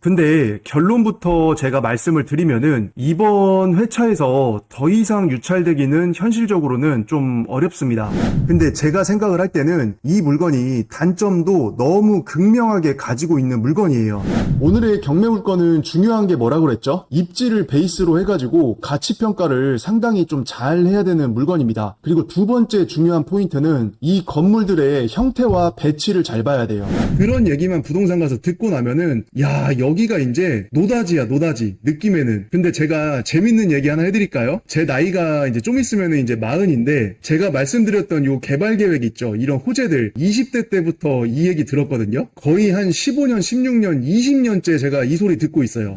근데 결론부터 제가 말씀을 드리면은 이번 회차에서 더 이상 유찰되기는 현실적으로는 좀 어렵습니다. 근데 제가 생각을 할 때는 이 물건이 단점도 너무 극명하게 가지고 있는 물건이에요. 오늘의 경매 물건은 중요한 게 뭐라고 그랬죠? 입지를 베이스로 해가지고 가치평가를 상당히 좀 잘 해야 되는 물건입니다. 그리고 두 번째 중요한 포인트는 이 건물들의 형태와 배치를 잘 봐야 돼요. 그런 얘기만 부동산 가서 듣고 나면은 야, 여기가 이제 노다지야, 노다지 느낌에는. 근데 제가 재밌는 얘기 하나 해드릴까요? 제 나이가 이제 좀 있으면은 이제 40인데 제가 말씀드렸던 요 개발 계획 있죠. 이런 호재들 20대 때부터 이 얘기 들었거든요. 거의 한 15년, 16년, 20년째 제가 이 소리 듣고 있어요.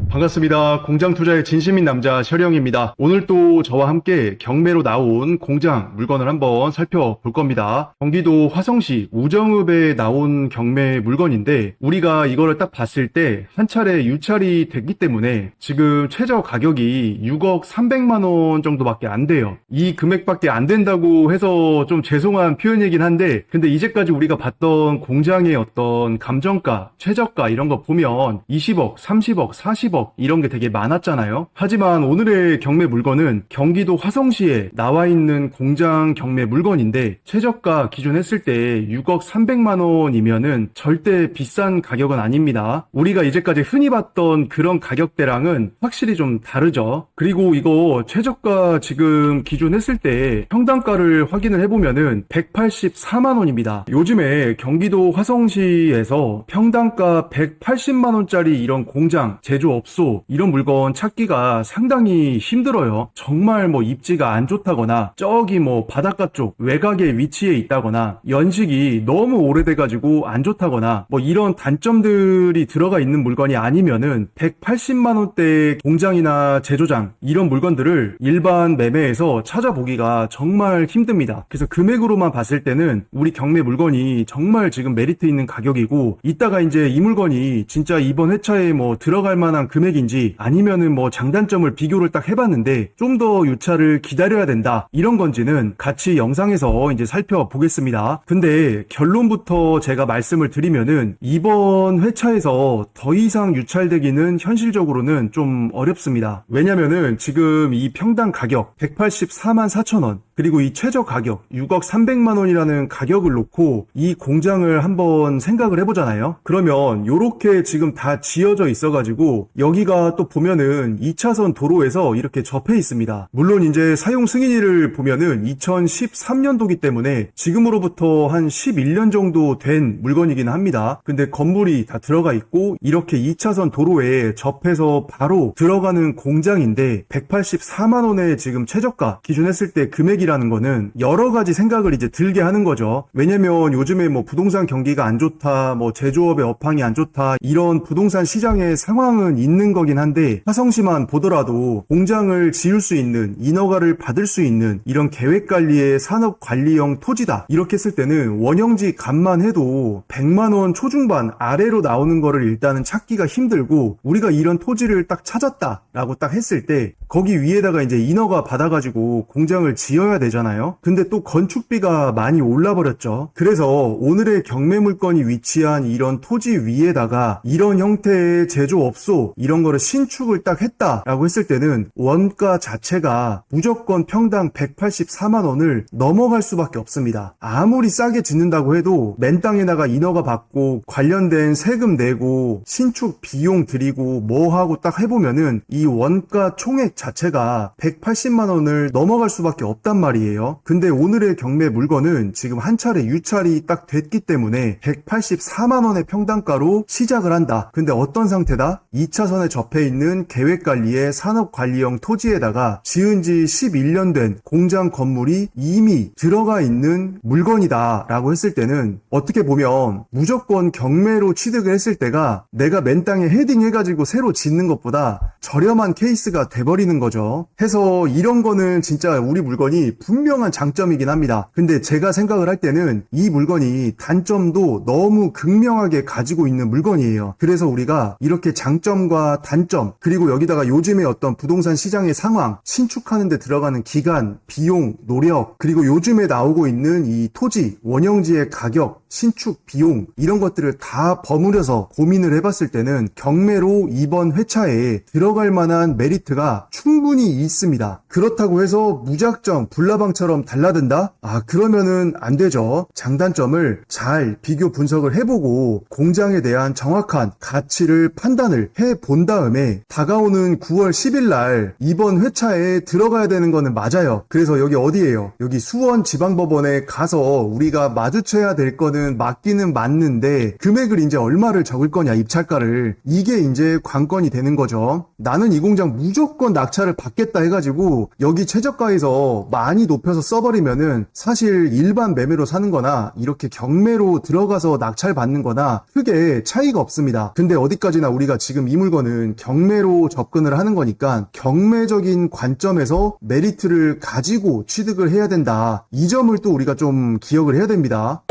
반갑습니다. 공장 투자의 진심인 남자 셔령입니다. 오늘 또 저와 함께 경매로 나온 공장 물건을 한번 살펴볼 겁니다. 경기도 화성시 우정읍에 나온 경매 물건인데 우리가 이거를 딱 봤을 때 한 차례 유찰이 됐기 때문에 지금 최저 가격이 6억 300만 원 정도밖에 안 돼요. 이 금액밖에 안 된다고 해서 좀 죄송한 표현이긴 한데 근데 이제까지 우리가 봤던 공장의 어떤 감정가, 최저가 이런 거 보면 20억, 30억, 40억 이런 게 되게 많았잖아요. 하지만 오늘의 경매 물건은 경기도 화성시에 나와 있는 공장 경매 물건인데 최저가 기준 했을 때 6억 300만 원이면은 절대 비싼 가격은 아닙니다. 우리가 이제까지 흔히 봤던 그런 가격대랑은 확실히 좀 다르죠. 그리고 이거 최저가 지금 기준 했을 때 평당가를 확인을 해보면은 184만 원입니다. 요즘에 경기도 화성시에서 평당가 180만 원짜리 이런 공장, 제조업소 이런 물건 찾기가 상당히 힘들어요. 정말 뭐 입지가 안 좋다거나 저기 뭐 바닷가 쪽 외곽에 위치해 있다거나 연식이 너무 오래돼가지고 안 좋다거나 뭐 이런 단점들이 들어가 있는 물건이 아니면은 180만 원대 공장이나 제조장 이런 물건들을 일반 매매에서 찾아보기가 정말 힘듭니다. 그래서 금액으로만 봤을 때는 우리 경매 물건이 정말 지금 메리트 있는 가격이고 이따가 이제 이 물건이 진짜 이번 회차에 뭐 들어갈 만한 금액인지 아니면은 뭐 장단점을 비교를 딱 해봤는데 좀 더 유찰을 기다려야 된다 이런 건지는 같이 영상에서 이제 살펴보겠습니다. 근데 결론부터 제가 말씀을 드리면은 이번 회차에서 더 이상 유찰되기는 현실적으로는 좀 어렵습니다. 왜냐면은 지금 이 평당 가격 184만 4천 원 그리고 이 최저 가격 6억 300만 원이라는 가격을 놓고 이 공장을 한번 생각을 해보잖아요. 그러면 요렇게 지금 다 지어져 있어가지고 여기가 또 보면은 2차선 도로에서 이렇게 접해 있습니다. 물론 이제 사용 승인일을 보면은 2013년도기 때문에 지금으로부터 한 11년 정도 된 물건이긴 합니다. 근데 건물이 다 들어가 있고 이렇게 2차선 도로에 접해서 바로 들어가는 공장인데 184만 원의 지금 최저가 기준했을 때 금액이라는 거는 여러 가지 생각을 이제 들게 하는 거죠. 왜냐면 요즘에 뭐 부동산 경기가 안 좋다, 뭐 제조업의 업황이 안 좋다 이런 부동산 시장의 상황은 있는 거긴 한데 화성시만 보더라도 공장을 지을 수 있는 인허가를 받을 수 있는 이런 계획관리의 산업관리형 토지다 이렇게 했을 때는 원형지 값만 해도 100만 원 초중반 아래로 나오는 거를 일단은 찾기가 힘들고 우리가 이런 토지를 딱 찾았다 라고 딱 했을 때 거기 위에다가 이제 인허가 받아가지고 공장을 지어야 되잖아요. 근데 또 건축비가 많이 올라버렸죠. 그래서 오늘의 경매 물건이 위치한 이런 토지 위에다가 이런 형태의 제조업소 이런 거를 신축을 딱 했다라고 했을 때는 원가 자체가 무조건 평당 184만 원을 넘어갈 수밖에 없습니다. 아무리 싸게 짓는다고 해도 맨 땅에다가 인허가 받고 관련된 세금 내고 신축 비용 들이고 뭐 하고 딱 해보면은 이 원가 총액 자체가 180만 원을 넘어갈 수밖에 없단 말이에요. 근데 오늘의 경매 물건은 지금 한 차례 유찰이 딱 됐기 때문에 184만 원의 평당가로 시작을 한다. 근데 어떤 상태다? 2차선에 접해 있는 계획관리의 산업관리형 토지에다가 지은 지 11년 된 공장 건물이 이미 들어가 있는 물건이다 라고 했을 때는 어떻게 보면 무조건 경매로 취득을 했을 때가 내가 맨 땅에 헤딩 해가지고 새로 짓는 것보다 저렴한 케이스가 돼버리는 거죠. 해서 이런 거는 진짜 우리 물건이 분명한 장점이긴 합니다. 근데 제가 생각을 할 때는 이 물건이 단점도 너무 극명하게 가지고 있는 물건이에요. 그래서 우리가 이렇게 장점과 여기다가 단점, 그리고 여기다가 요즘의 어떤 부동산 시장의 상황, 신축하는 데 들어가는 기간, 비용, 노력, 그리고 요즘에 나오고 있는 이 토지, 원형지의 가격, 신축, 비용, 이런 것들을 다 버무려서 고민을 해봤을 때는 경매로 이번 회차에 들어갈 만한 메리트가 충분히 있습니다. 그렇다고 해서 무작정 불나방처럼 달라든다? 그러면은 안 되죠. 장단점을 잘 비교 분석을 해보고 공장에 대한 정확한 가치를 판단을 해본 다음에 다가오는 9월 10일 날 이번 회차에 들어가야 되는 거는 맞아요. 그래서 여기 어디예요? 여기 수원지방법원에 가서 우리가 마주쳐야 될 거는 맞기는 맞는데 금액을 이제 얼마를 적을 거냐, 입찰가를. 이게 이제 관건이 되는 거죠. 나는 이 공장 무조건 낙찰을 받겠다 해가지고 여기 최저가에서 많이 높여서 써버리면은 사실 일반 매매로 사는 거나 이렇게 경매로 들어가서 낙찰 받는 거나 크게 차이가 없습니다. 근데 어디까지나 우리가 지금 이 물건은 경매로 접근을 하는 거니까 경매적인 관점에서 메리트를 가지고 취득을 해야 된다. 이 점을 또 우리가 좀 기억을 해야 됩니다.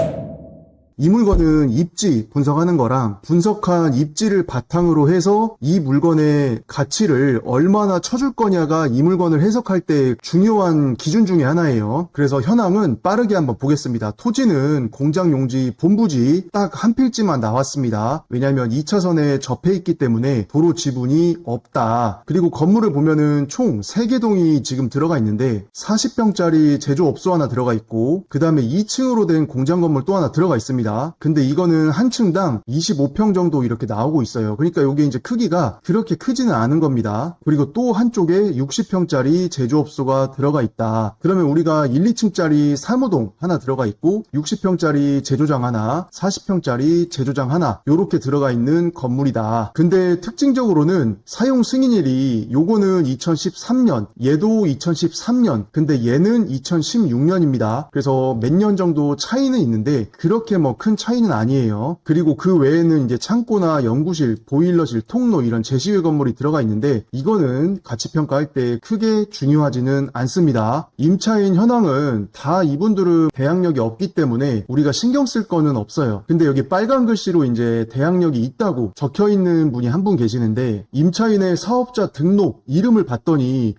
이 물건은 입지 분석하는 거랑 분석한 입지를 바탕으로 해서 이 물건의 가치를 얼마나 쳐줄 거냐가 이 물건을 해석할 때 중요한 기준 중에 하나예요. 그래서 현황은 빠르게 한번 보겠습니다. 토지는 공장 용지 본부지 딱 한 필지만 나왔습니다. 왜냐하면 2차선에 접해 있기 때문에 도로 지분이 없다. 그리고 건물을 보면은 총 3개 동이 지금 들어가 있는데 40평짜리 제조업소 하나 들어가 있고 그 다음에 2층으로 된 공장 건물 또 하나 들어가 있습니다. 근데 이거는 한 층당 25평 정도 이렇게 나오고 있어요. 그러니까 이게 이제 크기가 그렇게 크지는 않은 겁니다. 그리고 또 한쪽에 60평짜리 제조업소가 들어가 있다. 그러면 우리가 1, 2층짜리 사무동 하나 들어가 있고 60평짜리 제조장 하나, 40평짜리 제조장 하나 요렇게 들어가 있는 건물이다. 근데 특징적으로는 사용 승인일이 요거는 2013년, 얘도 2013년, 근데 얘는 2016년입니다. 그래서 몇 년 정도 차이는 있는데 그렇게 큰 차이는 아니에요. 그리고 그 외에는 이제 창고나 연구실, 보일러실, 통로 이런 제시외 건물이 들어가 있는데 이거는 가치 평가할 때 크게 중요하지는 않습니다. 임차인 현황은 다 이분들은 대항력이 없기 때문에 우리가 신경 쓸 거는 없어요. 근데 여기 빨간 글씨로 이제 대항력이 있다고 적혀 있는 분이 한 분 계시는데 임차인의 사업자 등록 이름을 봤더니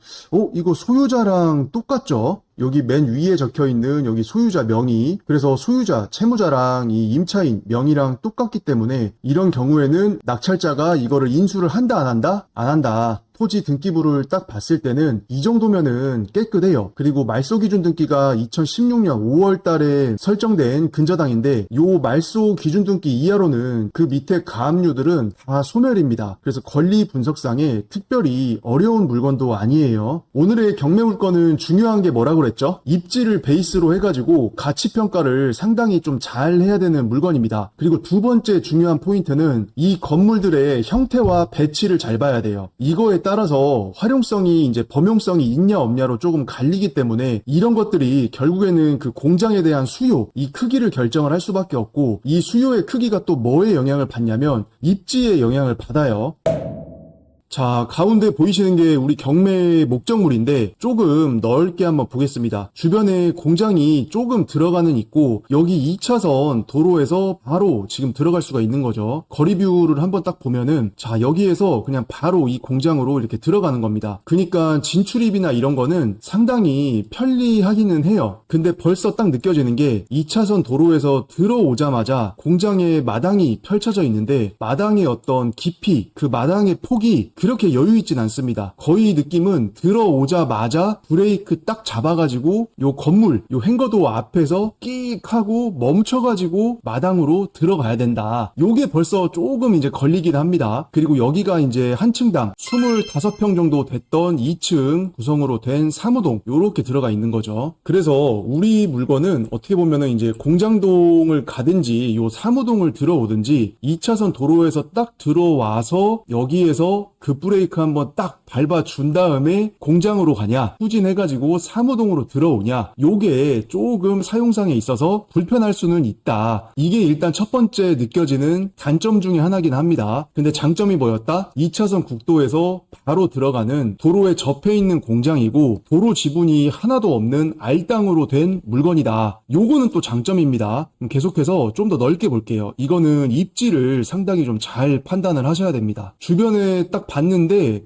이거 소유자랑 똑같죠? 여기 맨 위에 적혀있는 여기 소유자 명의, 그래서 소유자, 채무자랑 이 임차인 명의랑 똑같기 때문에 이런 경우에는 낙찰자가 이거를 인수를 한다 안 한다? 안 한다. 토지 등기부를 딱 봤을 때는 이 정도면은 깨끗해요. 그리고 말소 기준 등기가 2016년 5월 달에 설정된 근저당인데 요 말소 기준 등기 이하로는 그 밑에 가압류들은 다 소멸입니다. 그래서 권리 분석상에 특별히 어려운 물건도 아니에요. 오늘의 경매 물건은 중요한 게 뭐라고 그랬죠? 입지를 베이스로 해가지고 가치 평가를 상당히 좀 잘 해야 되는 물건입니다. 그리고 두 번째 중요한 포인트는 이 건물들의 형태와 배치를 잘 봐야 돼요. 이거에 따라서 활용성이 이제 범용성이 있냐 없냐로 조금 갈리기 때문에 이런 것들이 결국에는 그 공장에 대한 수요, 이 크기를 결정을 할 수밖에 없고 이 수요의 크기가 또 뭐에 영향을 받냐면 입지에 영향을 받아요. 자, 가운데 보이시는 게 우리 경매 목적물인데 조금 넓게 한번 보겠습니다. 주변에 공장이 조금 들어가는 있고 여기 2차선 도로에서 바로 지금 들어갈 수가 있는 거죠. 거리 뷰를 한번 딱 보면은 자, 여기에서 그냥 바로 이 공장으로 이렇게 들어가는 겁니다. 그러니까 진출입이나 이런 거는 상당히 편리하기는 해요. 근데 벌써 딱 느껴지는 게 2차선 도로에서 들어오자마자 공장에 마당이 펼쳐져 있는데 마당의 어떤 깊이, 그 마당의 폭이 그렇게 여유 있진 않습니다. 거의 느낌은 들어오자마자 브레이크 딱 잡아가지고 요 건물, 요 행거도 앞에서 끼익 하고 멈춰가지고 마당으로 들어가야 된다. 요게 벌써 조금 이제 걸리긴 합니다. 그리고 여기가 이제 한 층당 25평 정도 됐던 2층 구성으로 된 사무동 요렇게 들어가 있는 거죠. 그래서 우리 물건은 어떻게 보면은 이제 공장동을 가든지 요 사무동을 들어오든지 2차선 도로에서 딱 들어와서 여기에서 그 브레이크 한번 딱 밟아준 다음에 공장으로 가냐, 후진해가지고 사무동으로 들어오냐, 요게 조금 사용상에 있어서 불편할 수는 있다. 이게 일단 첫 번째 느껴지는 단점 중에 하나긴 합니다. 근데 장점이 뭐였다? 2차선 국도에서 바로 들어가는 도로에 접해 있는 공장이고 도로 지분이 하나도 없는 알땅으로 된 물건이다. 요거는 또 장점입니다. 계속해서 좀 더 넓게 볼게요. 이거는 입지를 상당히 좀 잘 판단을 하셔야 됩니다. 주변에 딱 봤는데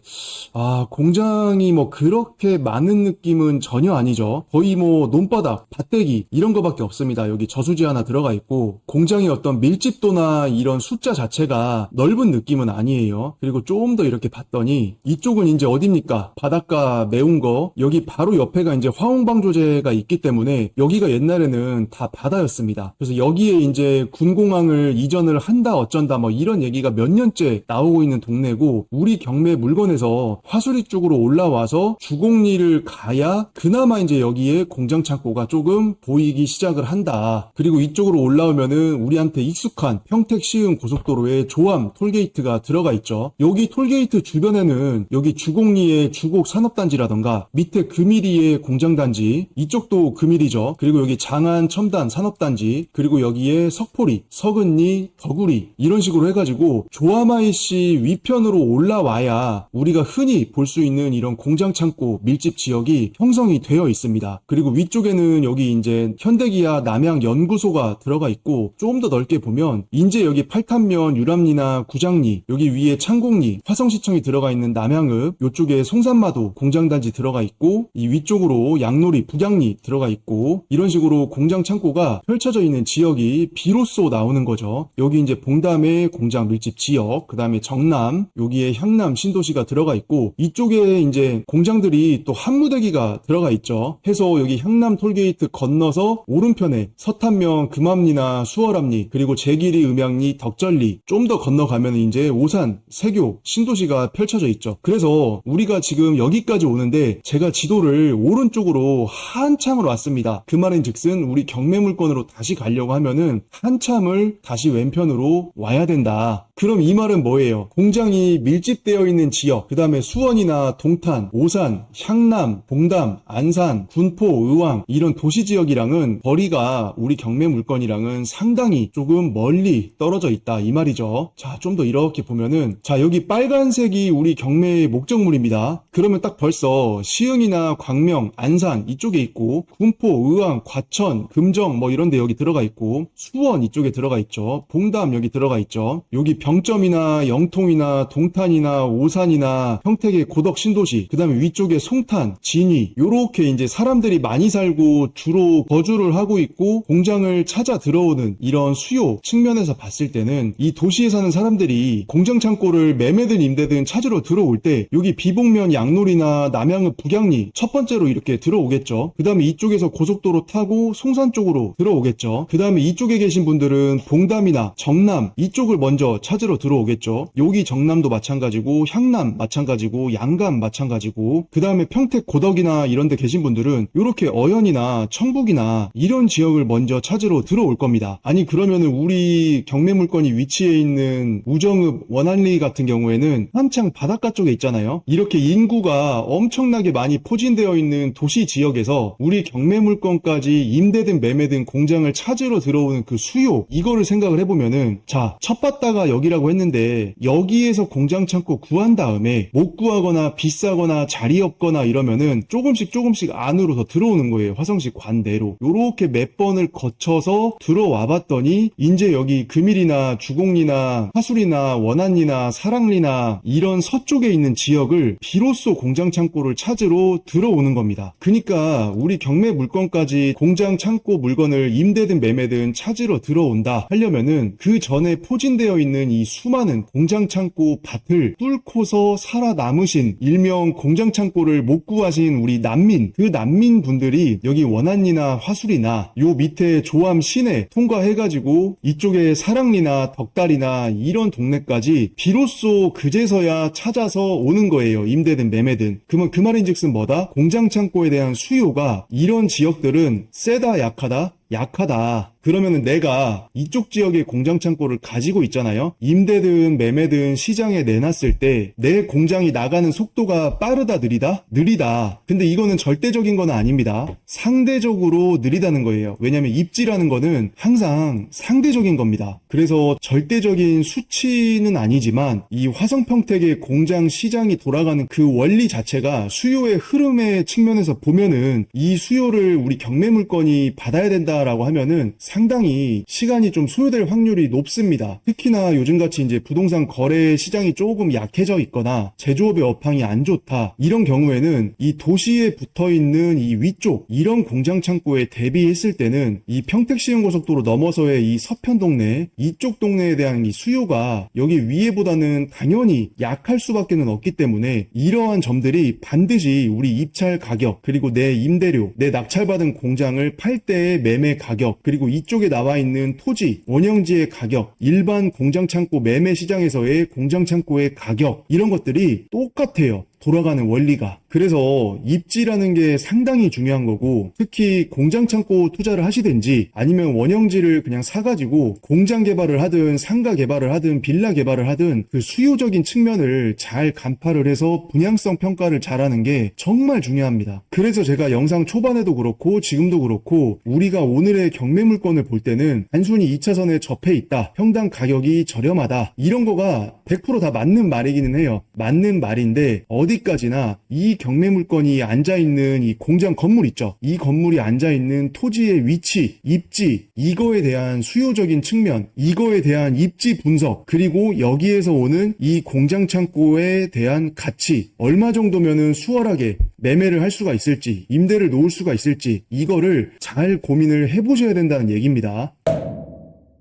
공장이 뭐 그렇게 많은 느낌은 전혀 아니죠. 거의 뭐 논바닥, 밭대기 이런 거밖에 없습니다. 여기 저수지 하나 들어가 있고 공장의 어떤 밀집도나 이런 숫자 자체가 넓은 느낌은 아니에요. 그리고 좀 더 이렇게 봤더니 이쪽은 이제 어딥니까? 바닷가 매운 거. 여기 바로 옆에가 이제 화홍방조제가 있기 때문에 여기가 옛날에는 다 바다였습니다. 그래서 여기에 이제 군공항을 이전을 한다 어쩐다 뭐 이런 얘기가 몇 년째 나오고 있는 동네고, 우리 경매 물건에서 화수리 쪽으로 올라와서 주곡리를 가야 그나마 이제 여기에 공장 창고가 조금 보이기 시작을 한다. 그리고 이쪽으로 올라오면은 우리한테 익숙한 평택 시흥 고속도로에 조암 톨게이트가 들어가 있죠. 여기 톨게이트 주변에는 여기 주곡리의 주곡 산업단지라던가 밑에 금이리의 공장단지, 이쪽도 금이리죠. 그리고 여기 장안 첨단 산업단지, 그리고 여기에 석포리, 서근리, 덕우리 이런 식으로 해가지고 조암IC 위편으로 올라와야 우리가 흔히 볼 수 있는 이런 공장 창고 밀집 지역이 형성이 되어 있습니다. 그리고 위쪽에는 여기 이제 현대기아 남양 연구소가 들어가 있고, 좀 더 넓게 보면 이제 여기 팔탄면 유람리나 구장리, 여기 위에 창곡리, 화성시청이 들어가 있는 남양읍, 요쪽에 송산마도 공장단지 들어가 있고, 이 위쪽으로 양놀이, 북양리 들어가 있고, 이런 식으로 공장 창고가 펼쳐져 있는 지역이 비로소 나오는 거죠. 여기 이제 봉담의 공장 밀집 지역, 그 다음에 정남, 여기에 향남 신도시가 들어가 있고, 이쪽에 이제 공장들이 또 한무대기가 들어가 있죠. 해서 여기 향남 톨게이트 건너서 오른편에 서탄면 금암리나 수월암리, 그리고 제길이 음양리 덕절리, 좀 더 건너가면 이제 오산 세교 신도시가 펼쳐져 있죠. 그래서 우리가 지금 여기까지 오는데 제가 지도를 오른쪽으로 한참을 왔습니다. 그 말인 즉슨 우리 경매물건으로 다시 가려고 하면은 한참을 다시 왼편으로 와야 된다. 그럼 이 말은 뭐예요? 공장이 밀집되어 있는 지역, 그 다음에 수원이나 동탄, 오산, 향남, 봉담, 안산, 군포, 의왕 이런 도시지역이랑은 거리가 우리 경매 물건이랑은 상당히 조금 멀리 떨어져 있다 이 말이죠. 자, 좀 더 이렇게 보면은, 자, 여기 빨간색이 우리 경매의 목적물입니다. 그러면 딱 벌써 시흥이나 광명, 안산 이쪽에 있고, 군포, 의왕, 과천, 금정 뭐 이런 데 여기 들어가 있고, 수원 이쪽에 들어가 있죠. 봉담 여기 들어가 있죠. 여기 병점이나 영통이나 동탄이나 오산이나 평택의 고덕 신도시, 그 다음에 위쪽에 송탄, 진위, 요렇게 이제 사람들이 많이 살고 주로 거주를 하고 있고 공장을 찾아 들어오는 이런 수요 측면에서 봤을 때는 이 도시에 사는 사람들이 공장 창고를 매매든 임대든 찾으러 들어올 때 여기 비봉면 양놀이나 남양읍 북양리 첫 번째로 이렇게 들어오겠죠. 그 다음에 이쪽에서 고속도로 타고 송산 쪽으로 들어오겠죠. 그 다음에 이쪽에 계신 분들은 봉담이나 정남 이쪽을 먼저 찾으러 들어오겠죠. 여기 정남도 마찬가지고 향남 마찬가지고 양감 마찬가지고, 그 다음에 평택 고덕이나 이런 데 계신 분들은 이렇게 어연이나 청북이나 이런 지역을 먼저 찾으러 들어올 겁니다. 아니 그러면은 우리 경매 물건이 위치해 있는 우정읍 원안리 같은 경우에는 한창 바닷가 쪽에 있잖아요. 이렇게 인구가 엄청나게 많이 포진되어 있는 도시 지역에서 우리 경매 물건까지 임대든 매매든 공장을 찾으러 들어오는 그 수요, 이거를 생각을 해보면은, 자, 첫 봤다가 여기라고 했는데 여기에서 공장 창고 구한 다음에 못 구하거나 비싸거나 자리 없거나 이러면은 조금씩 안으로 더 들어오는 거예요. 화성시 관내로 요렇게 몇 번을 거쳐서 들어와 봤더니 이제 여기 금일이나 주곡리나 화술이나 원안리나 사랑리나 이런 서쪽에 있는 지역을 비로소 공장 창고를 찾으러 들어오는 겁니다. 그러니까 우리 경매 물건까지 공장 창고 물건을 임대든 매매든 찾으러 들어온다 하려면은 그 전에 포진되어 있는 이 수많은 공장 창고 밭을 뚫고서 살아남으신 일명 공장 창고를 못 구하신 우리 난민, 그 난민 분들이 여기 원안리나 화술이나 요 밑에 조암 시내 통과해가지고 이쪽에 사랑리나 덕달이나 이런 동네까지 비로소 그제서야 찾아서 오는 거예요. 임대든 매매든. 그러면 그 말인즉슨 뭐다? 공장 창고에 대한 수요가 이런 지역들은 세다 약하다? 약하다. 그러면은 내가 이쪽 지역의 공장 창고를 가지고 있잖아요. 임대든 매매든 시장에 내놨을 때 내 공장이 나가는 속도가 빠르다, 느리다? 느리다. 근데 이거는 절대적인 건 아닙니다. 상대적으로 느리다는 거예요. 왜냐면 입지라는 거는 항상 상대적인 겁니다. 그래서 절대적인 수치는 아니지만 이 화성평택의 공장 시장이 돌아가는 그 원리 자체가 수요의 흐름의 측면에서 보면은 이 수요를 우리 경매물건이 받아야 된다라고 하면은 상당히 시간이 좀 소요될 확률이 높습니다. 특히나 요즘같이 이제 부동산 거래 시장이 조금 약해져 있거나 제조업의 업황이 안 좋다. 이런 경우에는 이 도시에 붙어 있는 이 위쪽 이런 공장 창고에 대비했을 때는 이 평택시흥고속도로 넘어서의 이 서편 동네 이쪽 동네에 대한 이 수요가 여기 위에보다는 당연히 약할 수밖에는 없기 때문에 이러한 점들이 반드시 우리 입찰 가격 그리고 내 임대료 내 낙찰받은 공장을 팔 때의 매매 가격 그리고 이쪽에 나와 있는 토지, 원형지의 가격, 일반 공장창고 매매 시장에서의 공장창고의 가격 이런 것들이 똑같아요. 돌아가는 원리가. 그래서 입지라는 게 상당히 중요한 거고 특히 공장 창고 투자를 하시든지 아니면 원형지를 그냥 사가지고 공장 개발을 하든 상가 개발을 하든 빌라 개발을 하든 그 수요적인 측면을 잘 간파를 해서 분양성 평가를 잘하는 게 정말 중요합니다. 그래서 제가 영상 초반에도 그렇고 지금도 그렇고 우리가 오늘의 경매 물건을 볼 때는 단순히 2차선에 접해 있다. 평당 가격이 저렴하다. 이런 거가 100% 다 맞는 말이기는 해요. 맞는 말인데 어디까지나 이 경매 물건이 앉아있는 이 공장 건물 있죠. 이 건물이 앉아있는 토지의 위치, 입지, 이거에 대한 수요적인 측면, 이거에 대한 입지 분석, 그리고 여기에서 오는 이 공장 창고에 대한 가치, 얼마 정도면은 수월하게 매매를 할 수가 있을지, 임대를 놓을 수가 있을지, 이거를 잘 고민을 해보셔야 된다는 얘기입니다.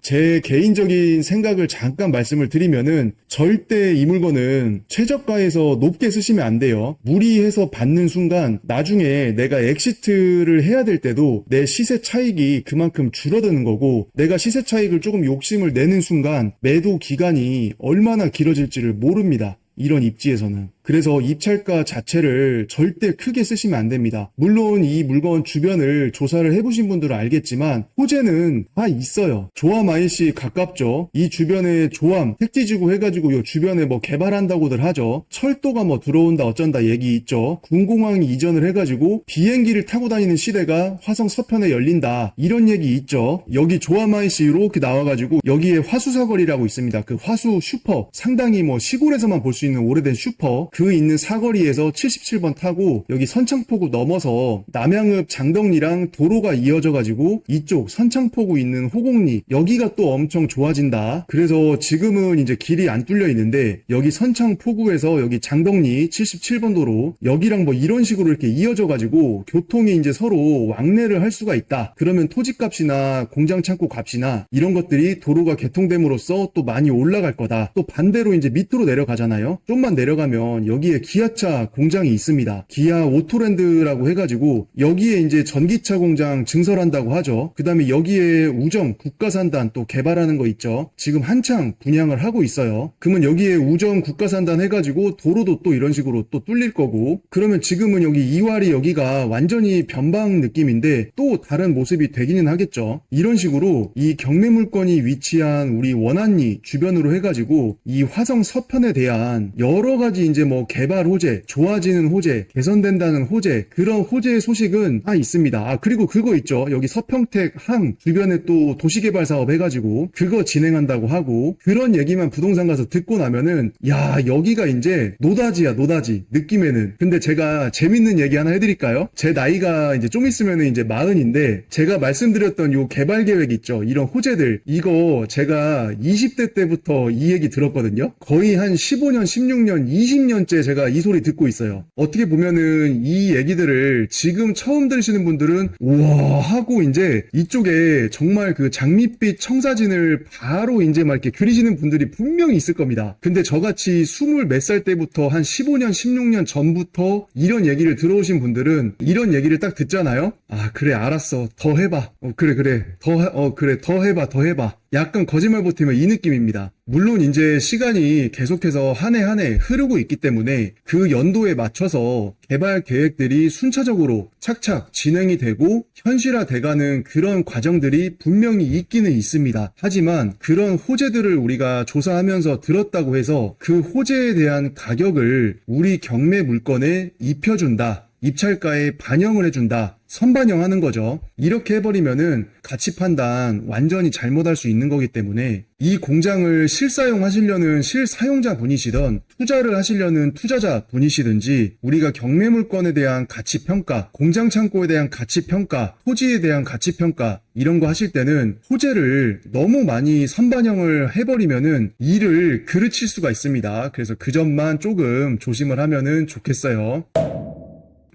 제 개인적인 생각을 잠깐 말씀을 드리면은 절대 이 물건은 최저가에서 높게 쓰시면 안 돼요. 무리해서 받는 순간 나중에 내가 엑시트를 해야 될 때도 내 시세 차익이 그만큼 줄어드는 거고 내가 시세 차익을 조금 욕심을 내는 순간 매도 기간이 얼마나 길어질지를 모릅니다. 이런 입지에서는. 그래서 입찰가 자체를 절대 크게 쓰시면 안 됩니다. 물론 이 물건 주변을 조사를 해보신 분들은 알겠지만 호재는 다 있어요. 조암 IC 가깝죠. 이 주변에 조암, 택지지구 해가지고 요 주변에 뭐 개발한다고들 하죠. 철도가 뭐 들어온다 어쩐다 얘기 있죠. 군공항이 이전을 해가지고 비행기를 타고 다니는 시대가 화성 서편에 열린다. 이런 얘기 있죠. 여기 조암 IC 이렇게 나와가지고 여기에 화수사거리라고 있습니다. 그 화수 슈퍼 상당히 뭐 시골에서만 볼 수 있는 오래된 슈퍼 그 있는 사거리에서 77번 타고 여기 선창포구 넘어서 남양읍 장덕리랑 도로가 이어져가지고 이쪽 선창포구 있는 호곡리 여기가 또 엄청 좋아진다. 그래서 지금은 이제 길이 안 뚫려 있는데 여기 선창포구에서 여기 장덕리 77번 도로 여기랑 뭐 이런 식으로 이렇게 이어져가지고 교통이 이제 서로 왕래를 할 수가 있다. 그러면 토지값이나 공장 창고 값이나 이런 것들이 도로가 개통됨으로써 또 많이 올라갈 거다. 또 반대로 이제 밑으로 내려가잖아요. 좀만 내려가면 여기에 기아차 공장이 있습니다. 기아 오토랜드라고 해가지고 여기에 이제 전기차 공장 증설한다고 하죠. 그 다음에 여기에 우정 국가산단 또 개발하는 거 있죠. 지금 한창 분양을 하고 있어요. 그러면 여기에 우정 국가산단 해가지고 도로도 또 이런 식으로 또 뚫릴 거고 그러면 지금은 여기 이화리 여기가 완전히 변방 느낌인데 또 다른 모습이 되기는 하겠죠. 이런 식으로 이 경매 물건이 위치한 우리 원안리 주변으로 해가지고 이 화성 서편에 대한 여러 가지 이제 뭐 개발 호재, 좋아지는 호재, 개선된다는 호재, 그런 호재의 소식은 다 있습니다. 아, 그리고 그거 있죠. 여기 서평택 항 주변에 또 도시개발 사업 해가지고 그거 진행한다고 하고 그런 얘기만 부동산 가서 듣고 나면은 야, 여기가 이제 노다지야, 노다지. 느낌에는. 근데 제가 재밌는 얘기 하나 해드릴까요? 제 나이가 이제 좀 있으면은 이제 40인데 제가 말씀드렸던 요 개발 계획 있죠. 이런 호재들. 이거 제가 20대 때부터 이 얘기 들었거든요. 거의 한 15년, 16년, 20년째 제가 이 소리 듣고 있어요. 어떻게 보면은 이 얘기들을 지금 처음 들으시는 분들은 우와 하고 이제 이쪽에 정말 그 장밋빛 청사진을 바로 이제 막 이렇게 그리시는 분들이 분명히 있을 겁니다. 근데 저같이 20 몇 살 때부터 한 15년, 16년 전부터 이런 얘기를 들어오신 분들은 이런 얘기를 딱 듣잖아요. 아, 그래, 알았어. 더 해봐. 그래. 더 해봐. 약간 거짓말 보태면 이 느낌입니다. 물론 이제 시간이 계속해서 한 해 한 해 흐르고 있기 때문에 그 연도에 맞춰서 개발 계획들이 순차적으로 착착 진행이 되고 현실화돼가는 그런 과정들이 분명히 있기는 있습니다. 하지만 그런 호재들을 우리가 조사하면서 들었다고 해서 그 호재에 대한 가격을 우리 경매 물건에 입혀준다. 입찰가에 반영을 해준다. 선반영하는 거죠. 이렇게 해버리면은 가치 판단 완전히 잘못할 수 있는 거기 때문에 이 공장을 실사용하시려는 실사용자 분이시던 투자를 하시려는 투자자 분이시든지 우리가 경매 물건에 대한 가치 평가, 공장 창고에 대한 가치 평가, 토지에 대한 가치 평가 이런 거 하실 때는 호재를 너무 많이 선반영을 해버리면은 일을 그르칠 수가 있습니다. 그래서 그 점만 조금 조심을 하면은 좋겠어요.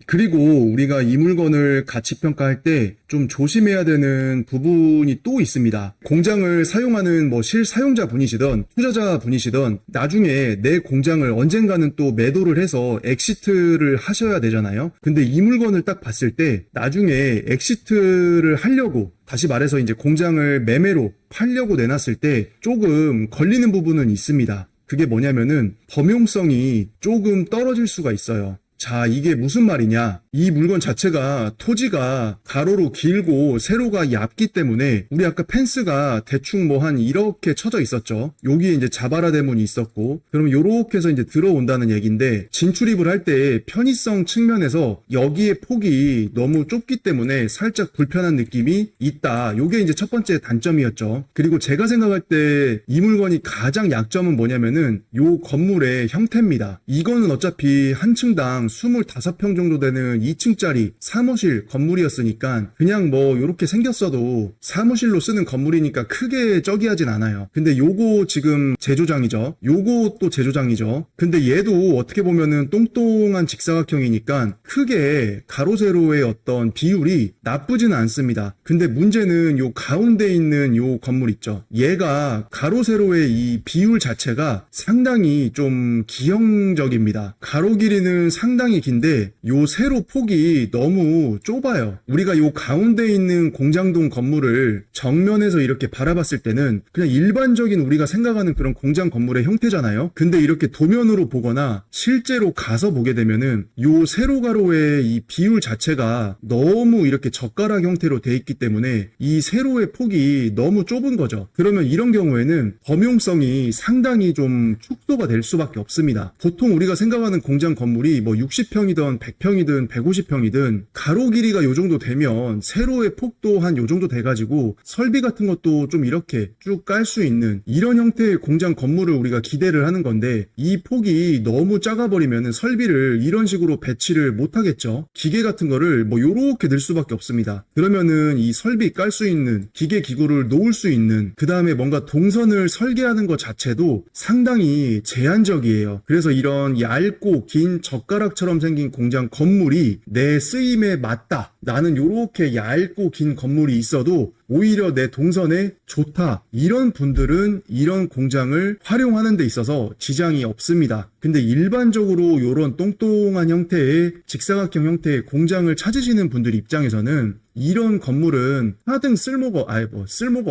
그리고 우리가 이 물건을 가치 평가할 때 좀 조심해야 되는 부분이 또 있습니다. 공장을 사용하는 실사용자 분이시던 투자자 분이시던 나중에 내 공장을 언젠가는 또 매도를 해서 엑시트를 하셔야 되잖아요. 근데 이 물건을 딱 봤을 때 나중에 엑시트를 하려고 다시 말해서 이제 공장을 매매로 팔려고 내놨을 때 조금 걸리는 부분은 있습니다. 그게 뭐냐면은 범용성이 조금 떨어질 수가 있어요. 자, 이게 무슨 말이냐? 이 물건 자체가 토지가 가로로 길고 세로가 얇기 때문에 우리 아까 펜스가 대충 한 이렇게 쳐져 있었죠. 여기에 이제 자바라 대문이 있었고 그럼 요렇게 해서 이제 들어온다는 얘기인데 진출입을 할 때 편의성 측면에서 여기에 폭이 너무 좁기 때문에 살짝 불편한 느낌이 있다. 요게 이제 첫 번째 단점이었죠. 그리고 제가 생각할 때 이 물건이 가장 약점은 뭐냐면은 요 건물의 형태입니다. 이거는 어차피 한 층당 25평 정도 되는 2층짜리 사무실 건물이었으니까 그냥 요렇게 생겼어도 사무실로 쓰는 건물이니까 크게 저기하진 않아요. 근데 요거 지금 제조장이죠. 요거 또 제조장이죠. 근데 얘도 어떻게 보면은 똥똥한 직사각형이니까 크게 가로 세로의 어떤 비율이 나쁘지는 않습니다. 근데 문제는 요 가운데 있는 요 건물 있죠. 얘가 가로 세로의 이 비율 자체가 상당히 좀 기형적입니다. 가로 길이는 상당히 긴데 요 세로 폭이 너무 좁아요. 우리가 요 가운데 있는 공장동 건물을 정면에서 이렇게 바라봤을 때는 그냥 일반적인 우리가 생각하는 그런 공장 건물의 형태잖아요. 근데 이렇게 도면으로 보거나 실제로 가서 보게 되면은 요 세로 가로의 이 비율 자체가 너무 이렇게 젓가락 형태로 돼 있기 때문에 이 세로의 폭이 너무 좁은 거죠. 그러면 이런 경우에는 범용성이 상당히 좀 축소가 될 수밖에 없습니다. 보통 우리가 생각하는 공장 건물이 60평이든 100평이든 150평이든 가로 길이가 요 정도 되면 세로의 폭도 한 요 정도 돼가지고 설비 같은 것도 좀 이렇게 쭉 깔 수 있는 이런 형태의 공장 건물을 우리가 기대를 하는 건데 이 폭이 너무 작아버리면 설비를 이런 식으로 배치를 못하겠죠. 기계 같은 거를 요렇게 늘 수밖에 없습니다. 그러면은 이 설비 깔 수 있는 기계 기구를 놓을 수 있는 그 다음에 뭔가 동선을 설계하는 것 자체도 상당히 제한적이에요. 그래서 이런 얇고 긴 젓가락처럼 생긴 공장 건물이 내 쓰임에 맞다. 나는 요렇게 얇고 긴 건물이 있어도 오히려 내 동선에 좋다. 이런 분들은 이런 공장을 활용하는 데 있어서 지장이 없습니다. 근데 일반적으로 요런 똥똥한 형태의 직사각형 형태의 공장을 찾으시는 분들 입장에서는 이런 건물은 하등 쓸모가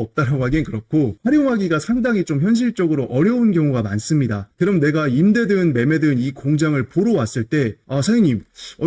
없다라고 하기엔 그렇고 활용하기가 상당히 좀 현실적으로 어려운 경우가 많습니다. 그럼 내가 임대든 매매든 이 공장을 보러 왔을 때 사장님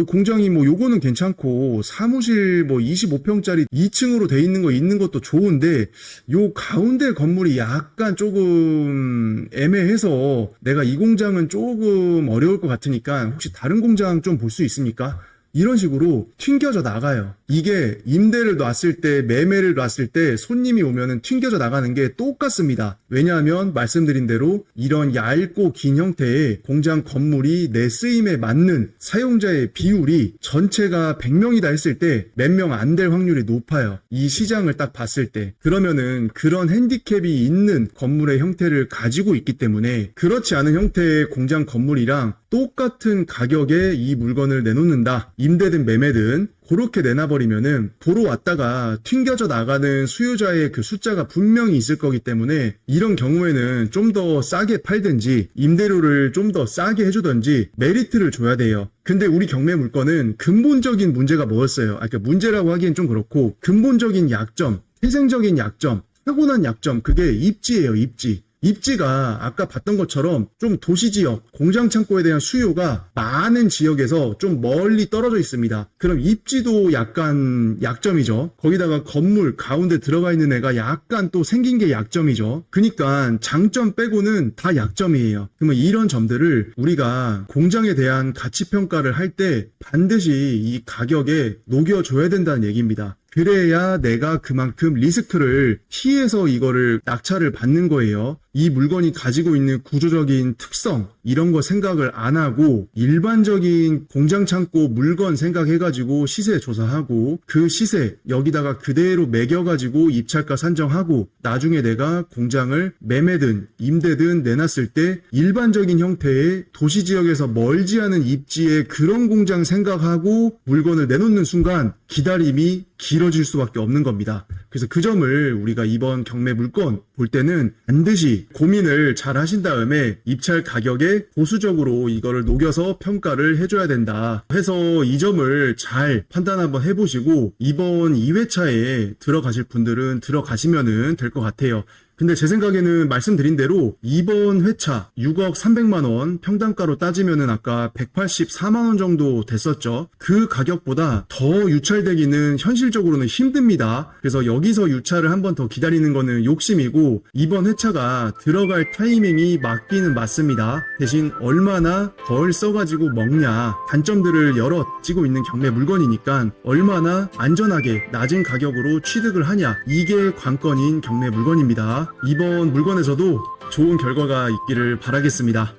공장이 요거는 괜찮고 사무실 25평짜리 2층으로 돼 있는 거 있는 것도 좋은데 요 가운데 건물이 약간 조금 애매해서 내가 이 공장은 조금 어려울 것 같으니까 혹시 다른 공장 좀 볼 수 있습니까? 이런 식으로 튕겨져 나가요. 이게 임대를 놨을 때 매매를 놨을 때 손님이 오면은 튕겨져 나가는 게 똑같습니다. 왜냐하면 말씀드린 대로 이런 얇고 긴 형태의 공장 건물이 내 쓰임에 맞는 사용자의 비율이 전체가 100명이다 했을 때 몇 명 안 될 확률이 높아요. 이 시장을 딱 봤을 때. 그러면은 그런 핸디캡이 있는 건물의 형태를 가지고 있기 때문에 그렇지 않은 형태의 공장 건물이랑 똑같은 가격에 이 물건을 내놓는다. 임대든 매매든 그렇게 내놔버리면은 보러 왔다가 튕겨져 나가는 수요자의 그 숫자가 분명히 있을 거기 때문에 이런 경우에는 좀 더 싸게 팔든지 임대료를 좀 더 싸게 해주든지 메리트를 줘야 돼요. 근데 우리 경매 물건은 근본적인 문제가 뭐였어요? 그러니까 문제라고 하기엔 좀 그렇고 근본적인 약점, 태생적인 약점, 타고난 약점 그게 입지예요. 입지. 입지가 아까 봤던 것처럼 좀 도시지역, 공장창고에 대한 수요가 많은 지역에서 좀 멀리 떨어져 있습니다. 그럼 입지도 약간 약점이죠. 거기다가 건물 가운데 들어가 있는 애가 약간 또 생긴 게 약점이죠. 그러니까 장점 빼고는 다 약점이에요. 그러면 이런 점들을 우리가 공장에 대한 가치평가를 할 때 반드시 이 가격에 녹여줘야 된다는 얘기입니다. 그래야 내가 그만큼 리스크를 피해서 이거를 낙찰을 받는 거예요. 이 물건이 가지고 있는 구조적인 특성 이런 거 생각을 안 하고 일반적인 공장 창고 물건 생각해가지고 시세 조사하고 그 시세 여기다가 그대로 매겨가지고 입찰가 산정하고 나중에 내가 공장을 매매든 임대든 내놨을 때 일반적인 형태의 도시지역에서 멀지 않은 입지에 그런 공장 생각하고 물건을 내놓는 순간 기다림이 길어질 수밖에 없는 겁니다. 그래서 그 점을 우리가 이번 경매 물건 볼 때는 반드시 고민을 잘 하신 다음에 입찰 가격에 보수적으로 이거를 녹여서 평가를 해줘야 된다 해서 이 점을 잘 판단 한번 해보시고 이번 2회차에 들어가실 분들은 들어가시면 될 것 같아요. 근데 제 생각에는 말씀드린 대로 이번 회차 6억 300만원 평당가로 따지면은 아까 184만원 정도 됐었죠. 그 가격보다 더 유찰되기는 현실적으로는 힘듭니다. 그래서 여기서 유찰을 한 번 더 기다리는 거는 욕심이고 이번 회차가 들어갈 타이밍이 맞기는 맞습니다. 대신 얼마나 덜 써가지고 먹냐 단점들을 여러 찌고 있는 경매 물건이니까 얼마나 안전하게 낮은 가격으로 취득을 하냐 이게 관건인 경매 물건입니다. 이번 물건에서도 좋은 결과가 있기를 바라겠습니다.